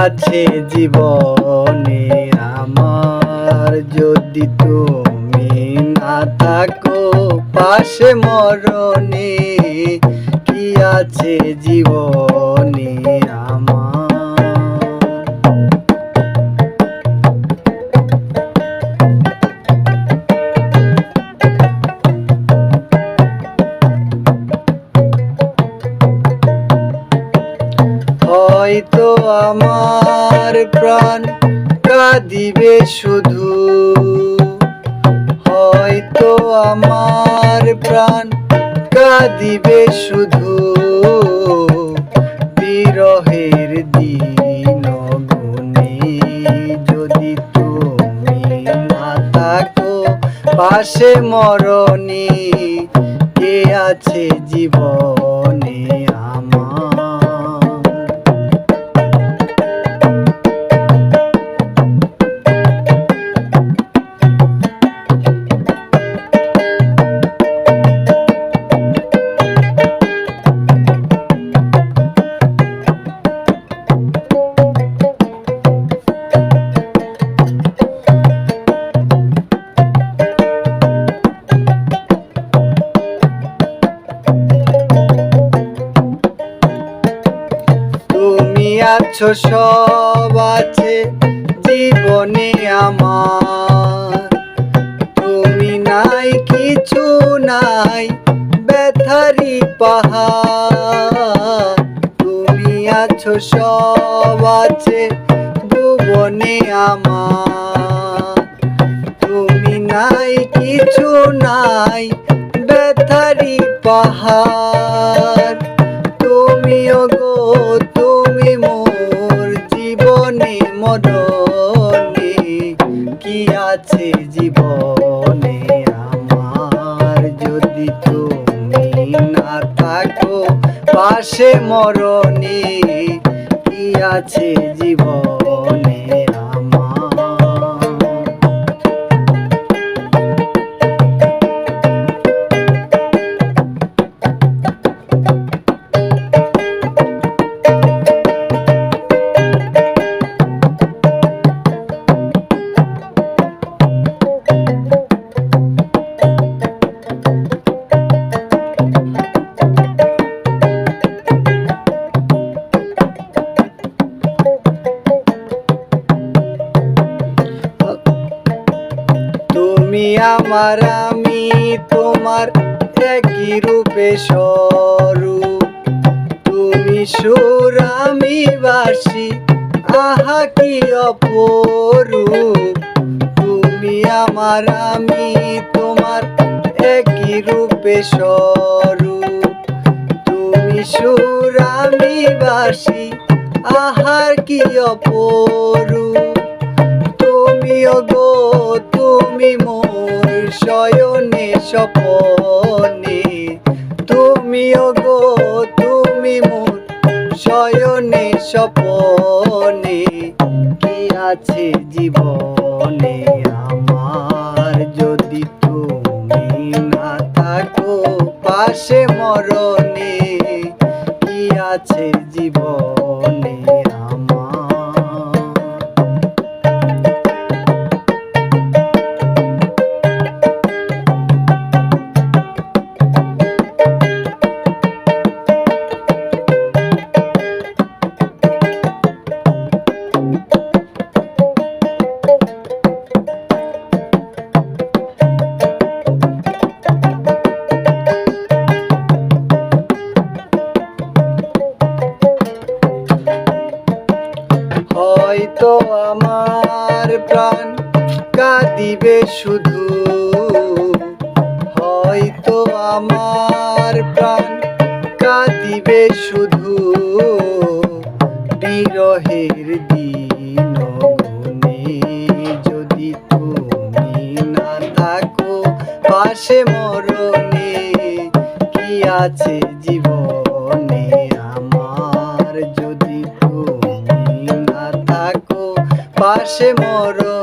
আছে জীবনে আমার, যদি তুমি না থাকো পাশে মরণে, কি আছে জীবনে আমার। হয়তো আমার প্রাণ কাঁদিবে শুধু, হয়তো আমার প্রাণ কাঁদিবে শুধু, বিরহের দিন গুনে, যদি তুমি না থাকো পাশে মরণে, কে আছে জীবনে আমার। আছো সব আছে জীবনে আমার, তুমি নাই কিছু নাই ব্যথারি পাহাড়। তুমি আছো সব আছে ভুবনে আমার, তুমি নাই কিছু নাই ব্যথারি পাহাড়। তুমিও গো তুমি মোর জীবনে মরণে, কি আছে জীবনে আমার, যদি তুমি না থাকো পাশে মরণে, কি আছে জীবনে আমার। তুমি আমার আমি তোমার একই রূপে স্বরূপ, তুমি সুর আমি বাঁশি আহা কি অপরূপ। তুমি আমার আমি তোমার একই রূপে স্বরূপ, তুমি সুর আমি বাঁশি আহার কি অপরূপ। তুমিও গো তুমি মোর শয়নে স্বপনে, তুমিও গো তুমি মোর শয়নে স্বপনে, কি আছে জীবনে আমার, যদি তুমি না থাকো পাশে মরণে, কি আছে জীবনে আমার। হয়তো আমার প্রাণ কাঁদিবে শুধু, হয়তো আমার প্রাণ কাঁদিবে শুধু, বিরহের দিন গুনে, যদি তুমি না থাকো পাশে মরণে, কি আছে জীবনে আমার, যদি তুমি না থাকো পাশে মরণে।